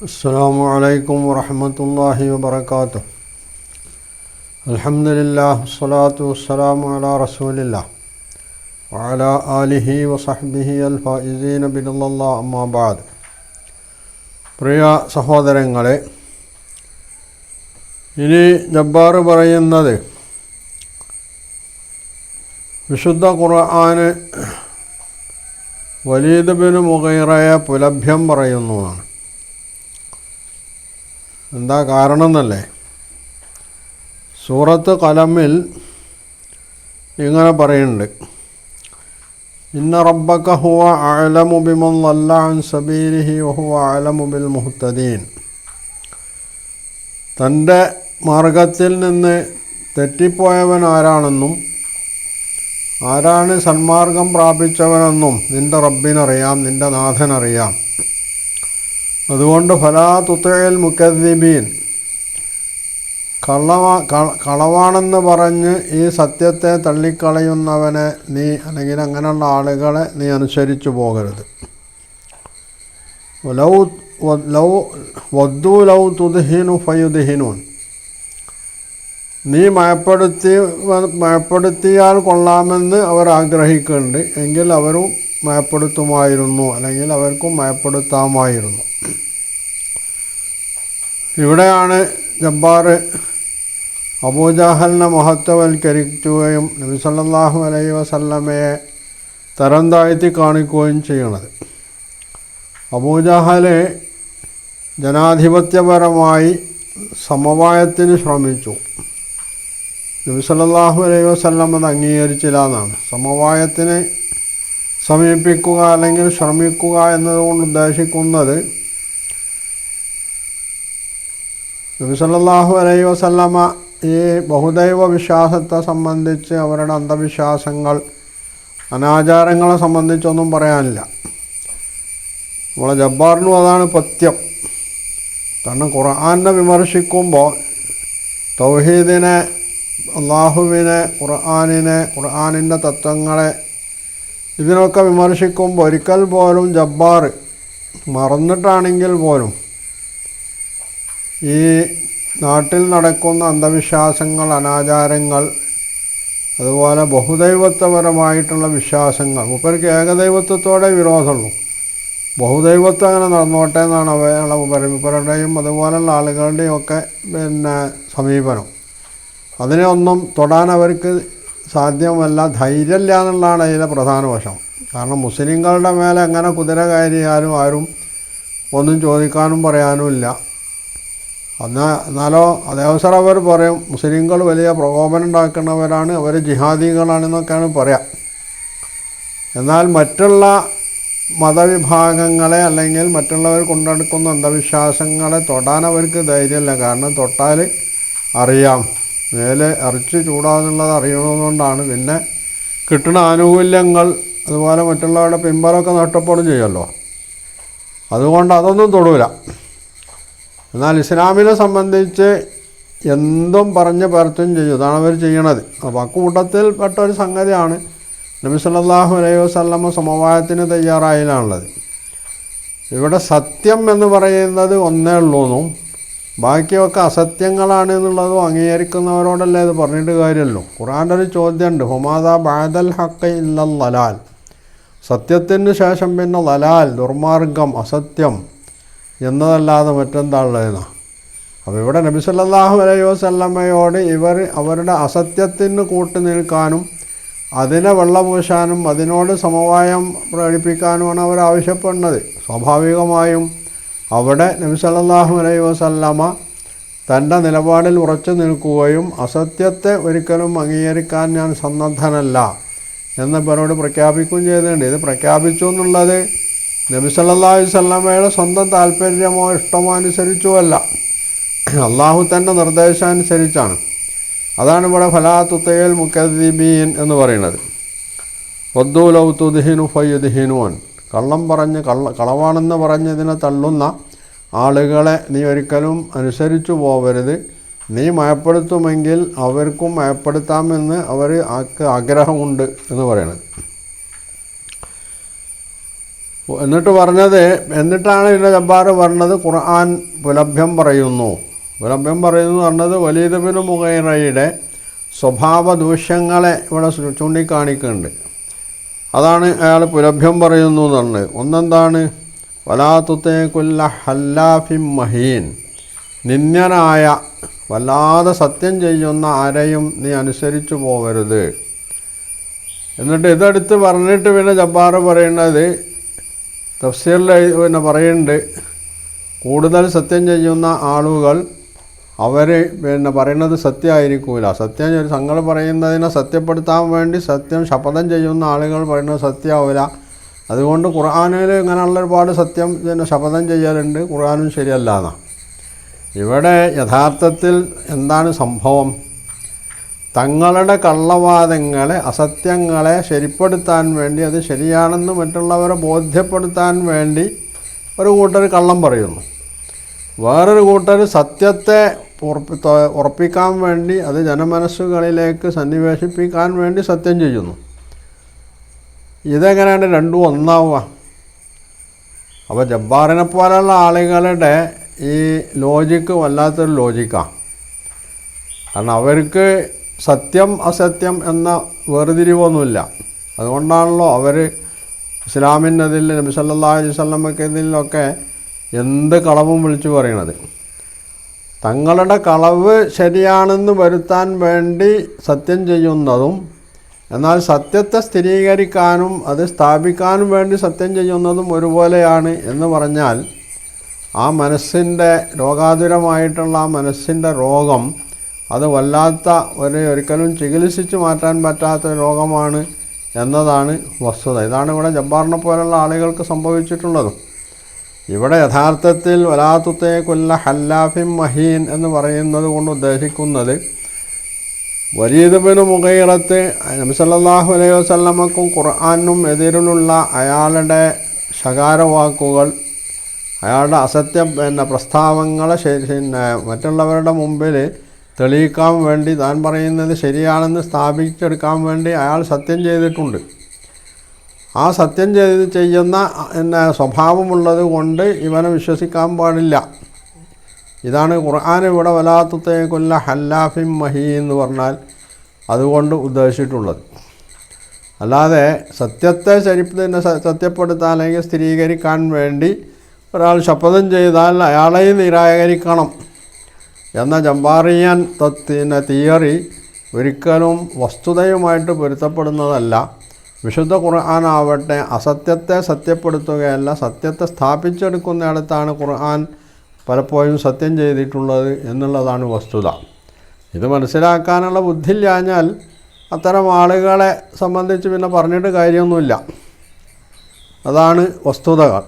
السلام عليكم ورحمة الله وبركاته. الحمد لله والصلاة والسلام على رسول الله وعلى آله وصحبه الفائزين برضا الله أما بعد. പ്രിയ സഹോദരങ്ങളെ, ഇനി ജബ്ബാർ പറയുന്നത് വിശുദ്ധ ഖുർആന് വലീദ് ബിൻ മുഗീറയെ പുലഭ്യം പറയുന്നതാണ്. എന്താ കാരണം എന്നല്ലേ? സൂറത്ത് ഖലമിൽ ഇങ്ങനെ പറയുന്നുണ്ട്, ഇന്ന റബ്ബക ഹുവ അഅലമു ബിമൻ ളല്ല അൻ സബീലിഹി വഹുവ അഅലമു ബിൽ മുഹ്തദീൻ. തൻ്റെ മാർഗത്തിൽ നിന്ന് തെറ്റിപ്പോയവൻ ആരാണെന്നും ആരാണ് സന്മാർഗം പ്രാപിച്ചവനെന്നും നിൻ്റെ റബ്ബിനറിയാം, നിൻ്റെ നാഥനറിയാം. അതുകൊണ്ട് ഫലാ തുതിഇൽ മുകദ്ദിബീൻ, കളവാണെന്ന് പറഞ്ഞ് ഈ സത്യത്തെ തള്ളിക്കളയുന്നവനെ നീ, അല്ലെങ്കിൽ അങ്ങനെയുള്ള ആളുകളെ നീ അനുസരിച്ചു പോകരുത്. വദ്ദു ലൗ തുദ്ഹിനു ഫയുദ്ഹിനൂൻ, നീ മയപ്പെടുത്തിയാൽ കൊള്ളാമെന്ന് അവർ ആഗ്രഹിക്കുന്നുണ്ട്, എങ്കിൽ അവരും മയപ്പെടുത്തുമായിരുന്നു, അല്ലെങ്കിൽ അവർക്കും മയപ്പെടുത്താമായിരുന്നു. ഇവിടെയാണ് ജബ്ബാർ അബൂജഹലിനെ മഹത്വവൽക്കരിക്കുകയും നബി സല്ലല്ലാഹു അലൈഹി വസല്ലമയെ തരം താഴ്ത്തി കാണിക്കുകയും ചെയ്യണത്. അബൂജഹൽ ജനാധിപത്യപരമായി സമവായത്തിന് ശ്രമിച്ചു. നബി സല്ലല്ലാഹു അലൈഹി വസല്ലം അത് അംഗീകരിച്ചില്ല എന്നാണ്. സമവായത്തിന് സമീപിക്കുക അല്ലെങ്കിൽ ശ്രമിക്കുക എന്നതുകൊണ്ട് ഉദ്ദേശിക്കുന്നത് നബി സല്ലല്ലാഹു അലൈഹി വസല്ലമ ഈ ബഹുദൈവ വിശ്വാസത്തെ സംബന്ധിച്ച്, അവരുടെ അന്ധവിശ്വാസങ്ങൾ, അനാചാരങ്ങളെ സംബന്ധിച്ചൊന്നും പറയാനില്ല. നമ്മളെ ജബ്ബാറിനും അതാണ് പഥ്യം. കാരണം ഖുർആനെ വിമർശിക്കുമ്പോൾ തൗഹീദിനെ, അള്ളാഹുവിനെ, ഖുർആനിൻ്റെ തത്വങ്ങളെ, ഇതിനൊക്കെ വിമർശിക്കുമ്പോൾ ഒരിക്കൽ പോലും ജബ്ബാർ മറന്നിട്ടാണെങ്കിൽ പോലും ഈ നാട്ടിൽ നടക്കുന്ന അന്ധവിശ്വാസങ്ങൾ, അനാചാരങ്ങൾ, അതുപോലെ ബഹുദൈവത്വപരമായിട്ടുള്ള വിശ്വാസങ്ങൾ, മൂപ്പർക്ക് ഏകദൈവത്വത്തോടെ വിരോധമുള്ളൂ. ബഹുദൈവത്വം അങ്ങനെ നടന്നോട്ടെ എന്നാണ് മൂപ്പരുടെയും അതുപോലെയുള്ള ആളുകളുടെയും ഒക്കെ സമീപനം. അതിനെ ഒന്നും തൊടാൻ അവർക്ക് സാധ്യമല്ല, ധൈര്യമില്ല എന്നുള്ളതാണ് അതിലെ പ്രധാന വശം. കാരണം മുസ്ലിങ്ങളുടെ മേലെ എങ്ങനെ കുതിര കയറിയാലും ആരും ഒന്നും ചോദിക്കാനും പറയാനും ഇല്ല. എന്നാലോ അതേ അവസരം അവർ പറയും മുസ്ലിങ്ങൾ വലിയ പ്രകോപനം ഉണ്ടാക്കുന്നവരാണ്, അവർ ജിഹാദികളാണെന്നൊക്കെയാണ് പറയാം. എന്നാൽ മറ്റുള്ള മതവിഭാഗങ്ങളെ അല്ലെങ്കിൽ മറ്റുള്ളവർ കൊണ്ടെടുക്കുന്ന അന്ധവിശ്വാസങ്ങളെ തൊടാൻ അവർക്ക് ധൈര്യമില്ല. കാരണം തൊട്ടാൽ അറിയാം, മേലെ ഇറച്ചി ചൂടാന്നുള്ളത് അറിയണമെന്നുകൊണ്ടാണ്. പിന്നെ കിട്ടുന്ന ആനുകൂല്യങ്ങൾ, അതുപോലെ മറ്റുള്ളവരുടെ പിൻബലമൊക്കെ നഷ്ടപ്പെടും ചെയ്യുമല്ലോ. അതുകൊണ്ട് അതൊന്നും തൊടൂല. എന്നാൽ ഇസ്ലാമിനെ സംബന്ധിച്ച് എന്തും പറഞ്ഞ് പരത്തും ചെയ്യും. ഇതാണ് അവർ ചെയ്യണത്. അപ്പോൾ അക്കൂട്ടത്തിൽ പെട്ട ഒരു സംഗതിയാണ് നബി സല്ലല്ലാഹു അലൈഹി വസല്ലമ സമവായത്തിന് തയ്യാറായാലുള്ളത്. ഇവിടെ സത്യം എന്ന് പറയുന്നത് ഒന്നേ ഉള്ളൂന്നും ബാക്കിയൊക്കെ അസത്യങ്ങളാണ് എന്നുള്ളതും അംഗീകരിക്കുന്നവരോടല്ലേ ഇത് പറഞ്ഞിട്ട് കാര്യമല്ലോ. ഖുർആൻ്റെ ഒരു ചോദ്യമുണ്ട്, ഹുമാദാ ബഅദൽ ഹഖ് ഇല്ലൽ ലലാൽ, സത്യത്തിന് ശേഷം പിന്നെ ലലാൽ, ദുർമാർഗം, അസത്യം എന്നതല്ലാതെ മറ്റെന്താ ഉള്ളതെന്നാണ്. അപ്പോൾ ഇവിടെ നബി സല്ലല്ലാഹു അലൈഹി വസല്ലമയോട് ഇവർ അവരുടെ അസത്യത്തിന് കൂട്ടു നിൽക്കാനും അതിനെ വെള്ളപൂശാനും അതിനോട് സമവായം പ്രകടിപ്പിക്കാനുമാണ് അവർ ആവശ്യപ്പെടുന്നത്. സ്വാഭാവികമായും അവിടെ നബി സല്ലല്ലാഹു അലൈഹി വസല്ലമ തൻ്റെ നിലപാടിൽ ഉറച്ചു നിൽക്കുകയും അസത്യത്തെ ഒരിക്കലും അംഗീകരിക്കാൻ ഞാൻ സന്നദ്ധനല്ല എന്ന് ഇവരോട് പ്രഖ്യാപിക്കുകയും ചെയ്തിട്ടുണ്ട്. ഇത് പ്രഖ്യാപിച്ചു എന്നുള്ളത് നബി സല്ലല്ലാഹു അലൈഹി വസല്ലമയുടെ സ്വന്തം താല്പര്യമോ ഇഷ്ടമോ അനുസരിച്ചുമല്ല, അള്ളാഹു തൻ്റെ നിർദ്ദേശമനുസരിച്ചാണ്. അതാണ് ഇവിടെ ഫലാ തുതിഇൽ മുകദ്ദിബീൻ എന്ന് പറയുന്നത്. വദ്ദു ലൗ തുദ്ഹിനു ഫയുദ്ഹിനൂൻ, കള്ളം പറഞ്ഞ് കളവാണെന്ന് പറഞ്ഞ് ഇതിനെ തള്ളുന്ന ആളുകളെ നീ ഒരിക്കലും അനുസരിച്ചു പോകരുത്. നീ മയപ്പെടുത്തുമെങ്കിൽ അവർക്കും മയപ്പെടുത്താമെന്ന് അവർ ആഗ്രഹമുണ്ട് എന്ന് പറയുന്നത്. എന്നിട്ട് പറഞ്ഞത്, എന്നിട്ടാണ് പിന്നെ ജബ്ബാർ പറഞ്ഞത് ഖുർആൻ പുലഭ്യം പറയുന്നു. പുലഭ്യം പറയുന്നു പറഞ്ഞത് വലീദ് ബിൻ മുഗീറയുടെ സ്വഭാവ ദൂഷ്യങ്ങളെ ഇവിടെ ചൂണ്ടിക്കാണിക്കുന്നുണ്ട്. അതാണ് അയാൾ പുലഭ്യം പറയുന്നു എന്നുള്ളത്. ഒന്നെന്താണ്? വലാ തുതീ കുല്ല ഹല്ലാഫിൻ മഹീൻ, നിന്ദ്യനായ വല്ലാതെ സത്യം ചെയ്യുന്ന ആരെയും നീ അനുസരിച്ചു പോകരുത്. എന്നിട്ട് ഇതെടുത്ത് പറഞ്ഞിട്ട് പിന്നെ ജബ്ബാർ പറയുന്നത്, തഫ്സീറിൽ പിന്നെ പറയുന്നുണ്ട്, കൂടുതൽ സത്യം ചെയ്യുന്ന ആളുകൾ അവർ പിന്നെ പറയുന്നത് സത്യമായിരിക്കില്ല. സത്യം തങ്ങൾ പറയുന്നതിനെ സത്യപ്പെടുത്താൻ വേണ്ടി ശപഥം ചെയ്യുന്ന ആളുകൾ പറയുന്നത് സത്യമാവില്ല. അതുകൊണ്ട് ഖുർആനിൽ ഇങ്ങനെയുള്ള ഒരുപാട് സത്യം പിന്നെ ശപഥം ചെയ്യലുണ്ട്, ഖുർആനും ശരിയല്ല എന്നാണ്. ഇവിടെ യഥാർത്ഥത്തിൽ എന്താണ് സംഭവം? തങ്ങളുടെ കള്ളവാദങ്ങളെ, അസത്യങ്ങളെ ശരിപ്പെടുത്താൻ വേണ്ടി, അത് ശരിയാണെന്ന് മറ്റുള്ളവരെ ബോധ്യപ്പെടുത്താൻ വേണ്ടി ഒരു കൂട്ടർ കള്ളം പറയുന്നു. വേറൊരു കൂട്ടർ സത്യത്തെ ഉറപ്പിക്കാൻ വേണ്ടി, അത് ജനമനസ്സുകളിലേക്ക് സന്നിവേശിപ്പിക്കാൻ വേണ്ടി സത്യം ചെയ്യുന്നു. ഇതെങ്ങനെയാണ് രണ്ടും ഒന്നാവുക? അപ്പോൾ ജബ്ബാറിനെ പോലെയുള്ള ആളുകളുടെ ഈ ലോജിക്ക് വല്ലാത്തൊരു ലോജിക്കാണ്. കാരണം അവർക്ക് സത്യം അസത്യം എന്ന വേർതിരിവൊന്നുമില്ല. അതുകൊണ്ടാണല്ലോ അവർ ഇസ്ലാമിനതിൽ നബി സല്ലല്ലാഹു അലൈഹി വസല്ലമക്കെതിലൊക്കെ എന്ത് കളവും വിളിച്ചു പറയണത്. തങ്ങളുടെ കളവ് ശരിയാണെന്ന് വരുത്താൻ വേണ്ടി സത്യം ചെയ്യുന്നതും, എന്നാൽ സത്യത്തെ സ്ഥിരീകരിക്കാനും അത് സ്ഥാപിക്കാനും വേണ്ടി സത്യം ചെയ്യുന്നതും ഒരുപോലെയാണ് എന്ന് പറഞ്ഞാൽ, ആ മനസ്സിൻ്റെ രോഗാതുരമായിട്ടുള്ള ആ മനസ്സിൻ്റെ രോഗം അത് വല്ലാത്ത ഒരിക്കലും ചികിത്സിച്ച് മാറ്റാൻ പറ്റാത്ത രോഗമാണ് എന്നതാണ് വസ്തുത. ഇതാണ് ഇവിടെ ജബ്ബാറിനെ പോലുള്ള ആളുകൾക്ക് സംഭവിച്ചിട്ടുള്ളതും. ഇവിടെ യഥാർത്ഥത്തിൽ വലാ തുതീ കുല്ല ഹല്ലാഫിൻ മഹീൻ എന്ന് പറയുന്നത് കൊണ്ട് ഉദ്ദേശിക്കുന്നത്, വലീദ് ബിൻ മുഗീറത്ത് നബി സല്ലല്ലാഹു അലൈഹി വസല്ലമക്കും ഖുർആനും എതിരിലുള്ള അയാളുടെ ശകാരവാക്കുകൾ, അയാളുടെ അസത്യം പ്രസ്താവങ്ങളെ മറ്റുള്ളവരുടെ മുമ്പിൽ തെളിയിക്കാൻ വേണ്ടി, താൻ പറയുന്നത് ശരിയാണെന്ന് സ്ഥാപിച്ചെടുക്കാൻ വേണ്ടി അയാൾ സത്യം ചെയ്തിട്ടുണ്ട്. ആ സത്യം ചെയ്യുന്ന സ്വഭാവമുള്ളത് കൊണ്ട് ഇവനെ വിശ്വസിക്കാൻ പാടില്ല. ഇതാണ് ഖുർആൻ ഇവിടെ വലാ തുതീ കുല്ല ഹല്ലാഫിൻ മഹീൻ എന്ന് പറഞ്ഞാൽ അതുകൊണ്ട് ഉദ്ദേശിച്ചിട്ടുള്ളത്. അല്ലാതെ സത്യത്തെ സത്യപ്പെടുത്താൻ അല്ലെങ്കിൽ സ്ഥിരീകരിക്കാൻ വേണ്ടി ഒരാൾ ശപഥം ചെയ്താൽ അയാളെ നിരാകരിക്കണം എന്ന ജബ്ബാറിയൻ തിയറി ഒരിക്കലും വസ്തുതയുമായിട്ട് പൊരുത്തപ്പെടുന്നതല്ല. വിശുദ്ധ ഖുർആനാവട്ടെ അസത്യത്തെ സത്യപ്പെടുത്തുകയല്ല, സത്യത്തെ സ്ഥാപിച്ചെടുക്കുന്നിടത്താണ് ഖുർആൻ പലപ്പോഴും സത്യം ചെയ്തിട്ടുള്ളത് എന്നുള്ളതാണ് വസ്തുത. ഇത് മനസ്സിലാക്കാനുള്ള ബുദ്ധിയില്ലാഞ്ഞാൽ അത്തരം ആളുകളെ സംബന്ധിച്ച് പിന്നെ പറഞ്ഞിട്ട് കാര്യമൊന്നുമില്ല. അതാണ് വസ്തുതകൾ.